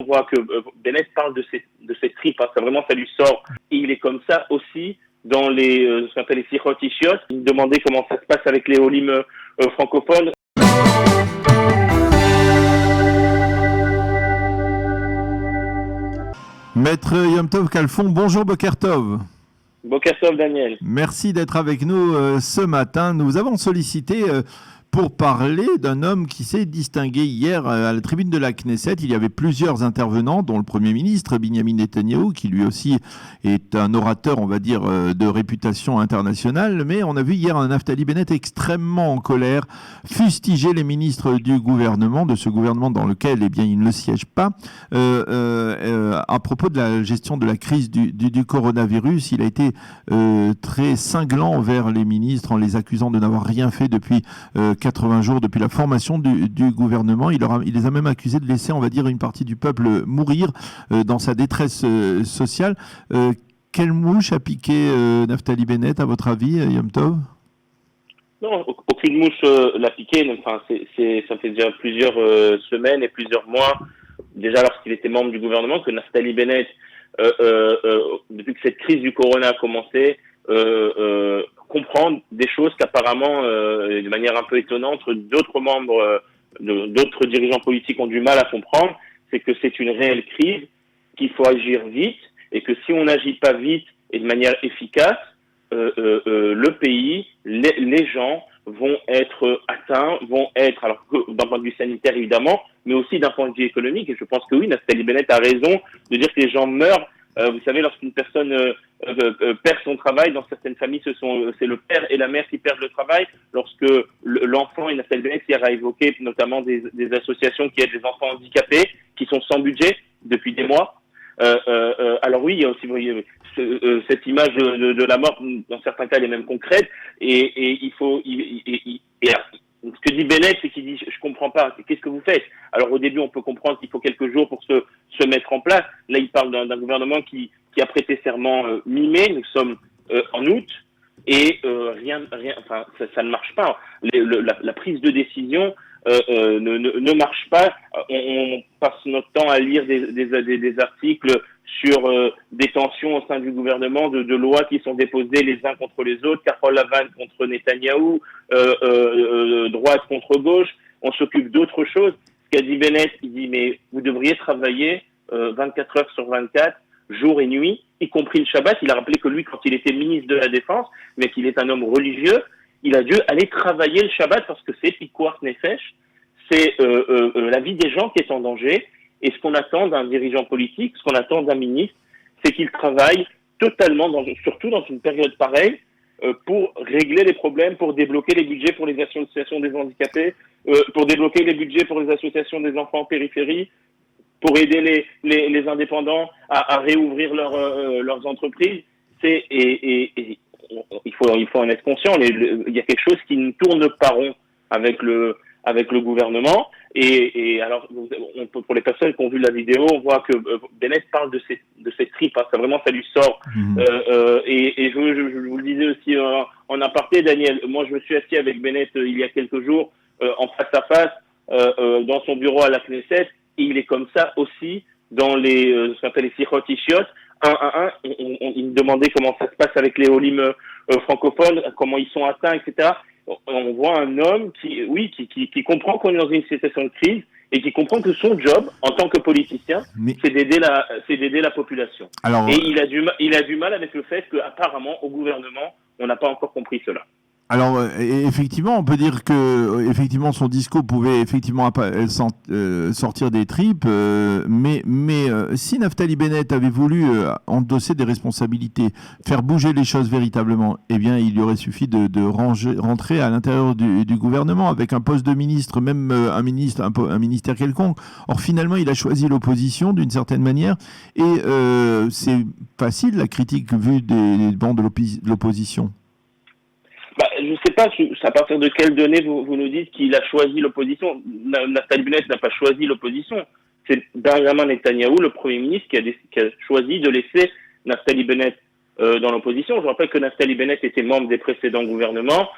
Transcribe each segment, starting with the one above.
On voit que Bennett parle de ses tripes, hein, ça lui sort. Et il est comme ça aussi dans ce qu'on appelle les sichot ishiot. Il me demandait comment ça se passe avec les olim francophones. Maître Yom Tov Kalfon, bonjour Boker Tov. Boker Tov Daniel. Merci d'être avec nous ce matin. Nous avons sollicité pour parler d'un homme qui s'est distingué hier à la tribune de la Knesset. Il y avait plusieurs intervenants, dont le Premier ministre Binyamin Netanyahou, qui lui aussi est un orateur, on va dire, de réputation internationale. Mais on a vu hier un Naftali Bennett extrêmement en colère, fustiger les ministres du gouvernement, de ce gouvernement dans lequel il ne siège pas, à propos de la gestion de la crise du coronavirus. Il a été très cinglant envers les ministres en les accusant de n'avoir rien fait depuis 80 jours depuis la formation du gouvernement. Il les a même accusés de laisser, on va dire, une partie du peuple mourir dans sa détresse sociale. Quelle mouche a piqué Naftali Bennett, à votre avis, Yom Tov? Non, aucune mouche l'a piqué. Enfin, ça fait déjà plusieurs semaines et plusieurs mois, déjà lorsqu'il était membre du gouvernement, que Naftali Bennett, depuis que cette crise du corona a commencé, comprendre des choses qu'apparemment, de manière un peu étonnante, d'autres membres, d'autres dirigeants politiques ont du mal à comprendre. C'est que c'est une réelle crise, qu'il faut agir vite, et que si on n'agit pas vite et de manière efficace, le pays, les gens vont être atteints, alors d'un point de vue sanitaire évidemment, mais aussi d'un point de vue économique. Et je pense que oui, Naftali Bennett a raison de dire que les gens meurent. Vous savez, lorsqu'une personne perd son travail, dans certaines familles, c'est le père et la mère qui perdent le travail. Lorsque l'enfant, et Naftali Bennett hier a évoqué notamment des associations qui aident les enfants handicapés, qui sont sans budget depuis des mois. Alors oui, il y a aussi cette image de la mort, dans certains cas, elle est même concrète. Et il faut... ce que dit Bennett, c'est qu'il dit, je comprends pas, qu'est-ce que vous faites? Alors au début, on peut comprendre qu'il faut quelques jours pour se mettre en place. Là, il parle d'un gouvernement qui a prêté serment mi-mai, nous sommes en août, et enfin, ça ne marche pas. La prise de décision ne marche pas. On passe notre temps à lire des articles sur des tensions au sein du gouvernement, de lois qui sont déposées les uns contre les autres, Carole Lavanne contre Netanyahou, droite contre gauche. On s'occupe d'autre chose. Ce qu'a dit Bennett, il dit mais vous devriez travailler 24 heures sur 24, jour et nuit, y compris le Shabbat. Il a rappelé que lui, quand il était ministre de la Défense, mais qu'il est un homme religieux, il a dû aller travailler le Shabbat parce que c'est Pikuach Nefesh, c'est la vie des gens qui est en danger. Et ce qu'on attend d'un dirigeant politique, ce qu'on attend d'un ministre, c'est qu'il travaille totalement, surtout dans une période pareille, pour régler les problèmes, pour débloquer les budgets pour les associations des handicapés, pour débloquer les budgets pour les associations des enfants en périphérie, pour aider les indépendants à réouvrir leurs entreprises. Il faut en être conscient. Il y a quelque chose qui ne tourne pas rond avec le gouvernement. Et alors, pour les personnes qui ont vu la vidéo, on voit que Bennett parle de ses tripes. Hein, ça lui sort. Et je vous le disais aussi en aparté, Daniel. Moi, je me suis assis avec Bennett il y a quelques jours en face à face dans son bureau à la Knesset. Et il est comme ça aussi dans ce qu'on appelle les sichot ishiot. Il me demandait comment ça se passe avec les olim francophones, comment ils sont atteints, etc. On voit un homme qui comprend qu'on est dans une situation de crise et qui comprend que son job, en tant que politicien, c'est d'aider la population. Alors, et il a du mal avec le fait qu'apparemment, au gouvernement, on n'a pas encore compris cela. Alors, effectivement, on peut dire que effectivement son discours pouvait effectivement sortir des tripes, mais si Naftali Bennett avait voulu endosser des responsabilités, faire bouger les choses véritablement, eh bien, il lui aurait suffi de rentrer à l'intérieur du gouvernement avec un poste de ministre, même un ministère quelconque. Or, finalement, il a choisi l'opposition d'une certaine manière, et c'est facile la critique vue des bancs de l'opposition. Je ne sais pas à partir de quelles données vous nous dites qu'il a choisi l'opposition. Naftali Bennett n'a pas choisi l'opposition. C'est Benjamin Netanyahou, le Premier ministre, qui a choisi de laisser Naftali Bennett dans l'opposition. Je rappelle que Naftali Bennett était membre des précédents gouvernements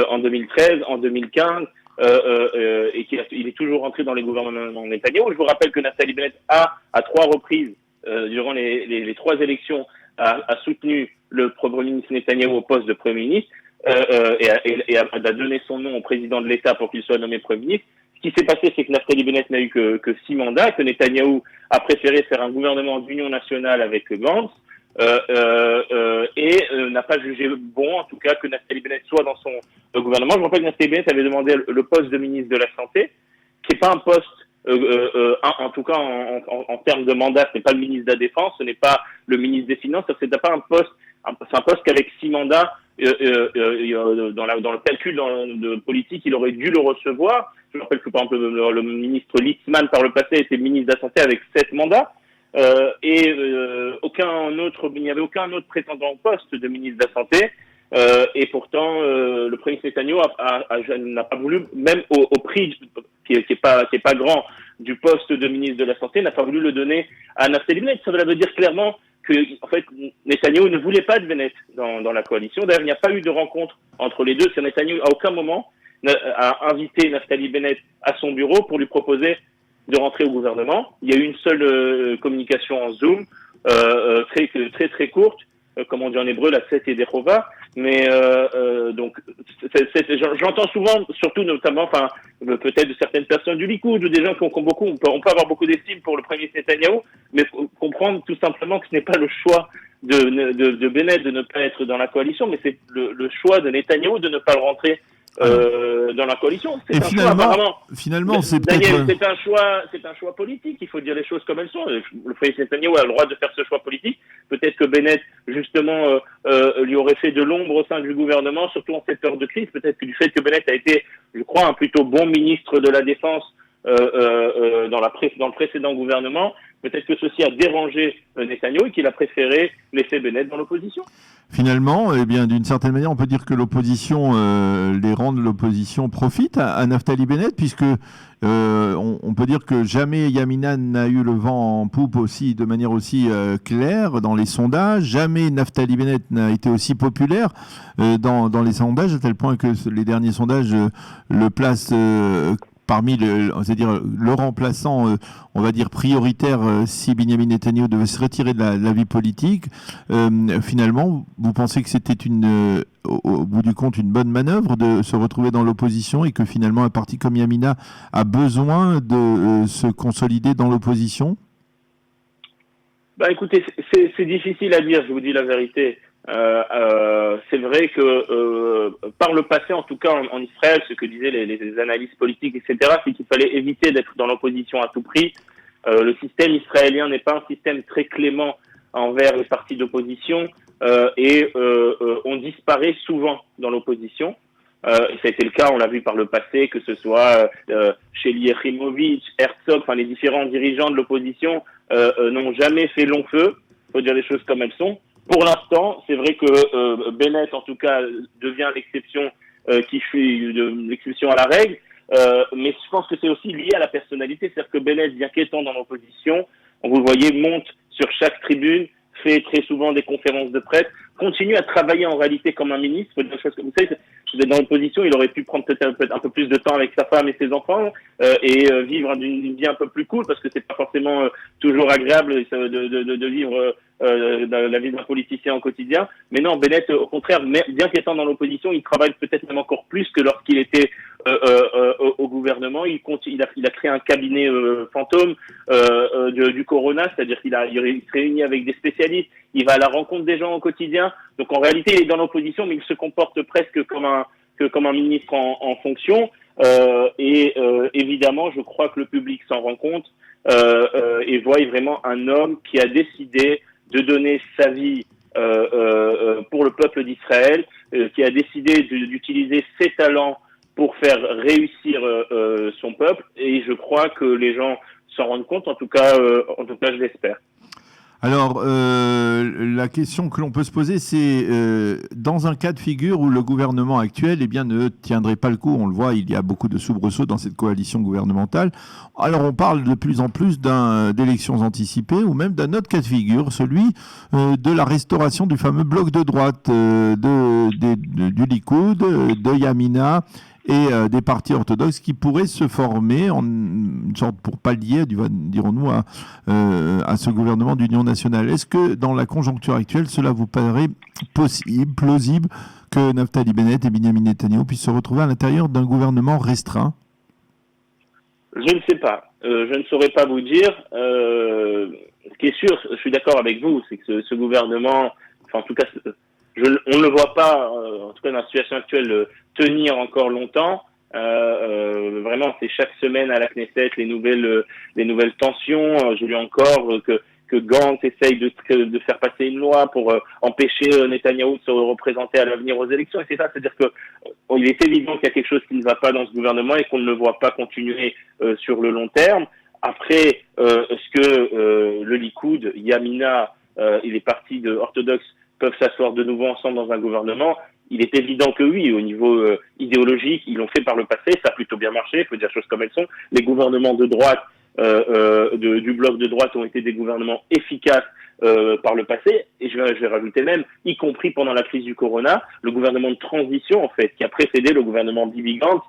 en 2013, en 2015. et qu'il est toujours rentré dans les gouvernements Netanyahou. Je vous rappelle que Naftali Bennett a, à 3 reprises, durant les 3 élections, a soutenu le Premier ministre Netanyahou au poste de Premier ministre et a donné son nom au président de l'État pour qu'il soit nommé Premier ministre. Ce qui s'est passé, c'est que Naftali Bennett n'a eu que 6 mandats, que Netanyahou a préféré faire un gouvernement d'union nationale avec Gantz, et n'a pas jugé bon, en tout cas, que Naftali Bennett soit dans son gouvernement. Je rappelle que Naftali Bennett avait demandé le poste de ministre de la Santé, qui n'est pas un poste, en tout cas en termes de mandat, ce n'est pas le ministre de la Défense, ce n'est pas le ministre des Finances, c'est pas un poste, c'est un poste qu'avec 6 mandats, dans le calcul de politique, il aurait dû le recevoir. Je rappelle que par exemple le ministre Litzman par le passé était ministre de la Santé avec 7 mandats. Il n'y avait aucun autre prétendant au poste de ministre de la Santé, et pourtant le Premier ministre Netanyahou n'a pas voulu, même au prix qui est pas grand du poste de ministre de la Santé, n'a pas voulu le donner à Naftali Bennett. Ça veut dire clairement que en fait Netanyahou ne voulait pas de Bennett dans la coalition. D'ailleurs, il n'y a pas eu de rencontre entre les deux. Netanyahou à aucun moment a invité Naftali Bennett à son bureau pour lui proposer de rentrer au gouvernement. Il y a eu une seule communication en Zoom, très courte, comme on dit en hébreu, la Set et Derova. Mais donc, j'entends souvent, surtout notamment, peut-être de certaines personnes du Likoud ou des gens qui ont beaucoup, on peut avoir beaucoup d'estime pour le Premier ministre Netanyahou, mais comprendre tout simplement que ce n'est pas le choix de Bennett de ne pas être dans la coalition, mais c'est le choix de Netanyahou de ne pas le rentrer dans la coalition. Finalement, c'est Daniel, c'est un choix politique. Il faut dire les choses comme elles sont. Le président Netanyahou a le droit de faire ce choix politique. Peut-être que Bennett, justement, lui aurait fait de l'ombre au sein du gouvernement, surtout en cette période de crise. Peut-être que du fait que Bennett a été, je crois, un plutôt bon ministre de la Défense dans le précédent gouvernement, peut-être que ceci a dérangé Netanyahou et qu'il a préféré laisser Bennett dans l'opposition. Finalement, eh bien, d'une certaine manière, on peut dire que l'opposition, les rangs de l'opposition profitent à Naftali Bennett, puisque on peut dire que jamais Yamina n'a eu le vent en poupe aussi, de manière aussi claire dans les sondages. Jamais Naftali Bennett n'a été aussi populaire dans les sondages, à tel point que les derniers sondages le placent parmi c'est-à-dire le remplaçant, on va dire prioritaire, si Binyamin Netanyahou devait se retirer de la vie politique. Finalement, vous pensez que c'était au bout du compte une bonne manœuvre de se retrouver dans l'opposition et que finalement un parti comme Yamina a besoin de se consolider dans l'opposition? Écoutez, c'est difficile à dire, je vous dis la vérité. C'est vrai que par le passé, en tout cas en Israël, ce que disaient les analystes politiques, etc., c'est qu'il fallait éviter d'être dans l'opposition à tout prix. Le système israélien n'est pas un système très clément envers les partis d'opposition, et on disparaît souvent dans l'opposition. Ça a été le cas, on l'a vu par le passé, que ce soit chez Yerimovic, Herzog, les différents dirigeants de l'opposition n'ont jamais fait long feu. Il faut dire les choses comme elles sont. Pour l'instant, c'est vrai que Bennett, en tout cas, devient l'exception qui fait l'exception à la règle. Mais je pense que c'est aussi lié à la personnalité. C'est-à-dire que Bennett, bien qu'étant dans l'opposition, vous le voyez, monte sur chaque tribune, fait très souvent des conférences de presse, continue à travailler en réalité comme un ministre. Faut dire des choses comme vous savez, vous êtes dans l'opposition, il aurait pu prendre peut-être un peu plus de temps avec sa femme et ses enfants et vivre une vie un peu plus cool, parce que c'est pas forcément toujours agréable de vivre la vie d'un politicien au quotidien. Mais non, Bennett, au contraire, bien qu'étant dans l'opposition, il travaille peut-être même encore plus que lorsqu'il était au gouvernement. Il a créé un cabinet fantôme du Corona, c'est-à-dire qu'il se réunit avec des spécialistes, il va à la rencontre des gens au quotidien. Donc en réalité, il est dans l'opposition, mais il se comporte presque comme un ministre en fonction. Évidemment, je crois que le public s'en rend compte et voit vraiment un homme qui a décidé de donner sa vie pour le peuple d'Israël, qui a décidé d'utiliser ses talents pour faire réussir son peuple, et je crois que les gens s'en rendent compte, en tout cas je l'espère. Alors, la question que l'on peut se poser, c'est dans un cas de figure où le gouvernement actuel ne tiendrait pas le coup, on le voit, il y a beaucoup de soubresauts dans cette coalition gouvernementale. Alors, on parle de plus en plus d'élections anticipées ou même d'un autre cas de figure, celui de la restauration du fameux bloc de droite du Likoud, de Yamina et des partis orthodoxes qui pourraient se former en une sorte pour pallier, dirons-nous, à ce gouvernement d'union nationale. Est-ce que dans la conjoncture actuelle, cela vous paraît possible, plausible, que Naftali Bennett et Benyamin Netanyahou puissent se retrouver à l'intérieur d'un gouvernement restreint? Je ne sais pas. Je ne saurais pas vous dire. Ce qui est sûr, je suis d'accord avec vous, c'est que ce gouvernement, enfin en tout cas, on ne le voit pas, en tout cas dans la situation actuelle, tenir encore longtemps. Vraiment, c'est chaque semaine à la Knesset les nouvelles tensions. J'ai lu encore que Gantz essaye de faire passer une loi pour empêcher Netanyahou de se représenter à l'avenir aux élections. Et c'est ça, c'est-à-dire que il est évident qu'il y a quelque chose qui ne va pas dans ce gouvernement et qu'on ne le voit pas continuer sur le long terme. Après, est-ce que le Likoud, Yamina et les partis orthodoxes peuvent s'asseoir de nouveau ensemble dans un gouvernement? Il est évident que oui, au niveau idéologique, ils l'ont fait par le passé, ça a plutôt bien marché, il faut dire les choses comme elles sont. Les gouvernements de droite, du bloc de droite ont été des gouvernements efficaces par le passé, et je vais rajouter même, y compris pendant la crise du corona, le gouvernement de transition, en fait, qui a précédé le gouvernement d'Ibi Gantz,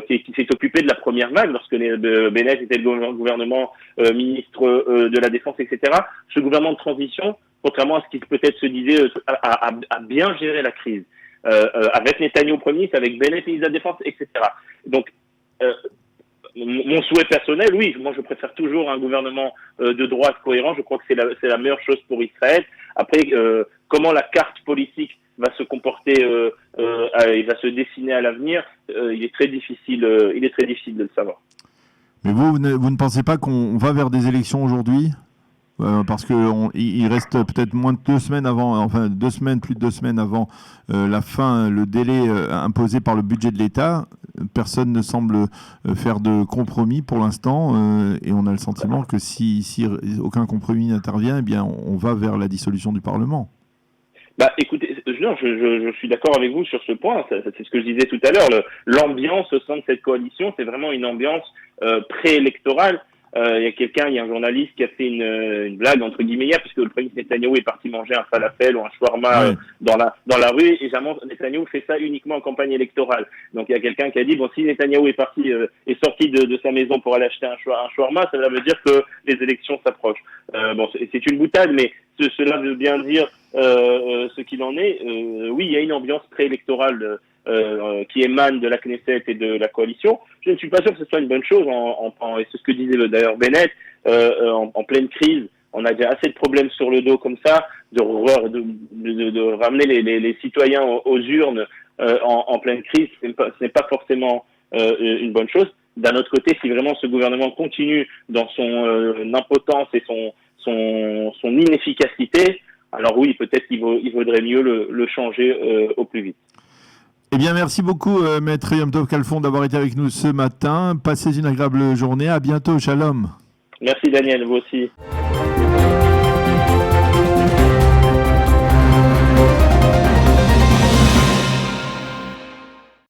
qui s'est occupé de la première vague lorsque Bennett était le gouvernement ministre de la Défense, etc. Ce gouvernement de transition, contrairement à ce qui peut-être se disait, a bien géré la crise. Avec Netanyahou Premier ministre, avec Bennett ministre de la Défense, etc. Donc, mon souhait personnel, oui, moi je préfère toujours un gouvernement de droite cohérent. Je crois que c'est la meilleure chose pour Israël. Après, comment la carte politique va se comporter et va se dessiner à l'avenir, il est très difficile de le savoir. Mais vous ne pensez pas qu'on va vers des élections aujourd'hui? Parce qu'il reste peut-être moins de 2 semaines avant, enfin plus de 2 semaines avant la fin, le délai imposé par le budget de l'État. Personne ne semble faire de compromis pour l'instant et on a le sentiment que si aucun compromis n'intervient, eh bien on va vers la dissolution du Parlement. Bah, écoutez, je suis d'accord avec vous sur ce point. C'est ce que je disais tout à l'heure. L'ambiance au sein de cette coalition, c'est vraiment une ambiance préélectorale. Il y a un journaliste qui a fait une blague entre guillemets hier, puisque le premier ministre Netanyahou est parti manger un falafel ou un shawarma dans la rue, et évidemment Netanyahou fait ça uniquement en campagne électorale. Donc il y a quelqu'un qui a dit bon, si Netanyahou est sorti de sa maison pour aller acheter un shawarma, ça veut dire que les élections s'approchent. Bon, c'est une boutade, mais cela veut bien dire ce qu'il en est. Oui, il y a une ambiance préélectorale qui émane de la Knesset et de la coalition. Je ne suis pas sûr que ce soit une bonne chose, et c'est ce que disait d'ailleurs Bennett, en pleine crise. On a déjà assez de problèmes sur le dos comme ça, de ramener les citoyens aux urnes en pleine crise, ce n'est pas forcément une bonne chose. D'un autre côté, si vraiment ce gouvernement continue dans son impotence et son inefficacité, alors oui, peut-être qu'il vaudrait mieux le changer au plus vite. Eh bien, merci beaucoup, Maître Yom Tov Khalfon, d'avoir été avec nous ce matin. Passez une agréable journée. À bientôt. Shalom. Merci, Daniel. Vous aussi.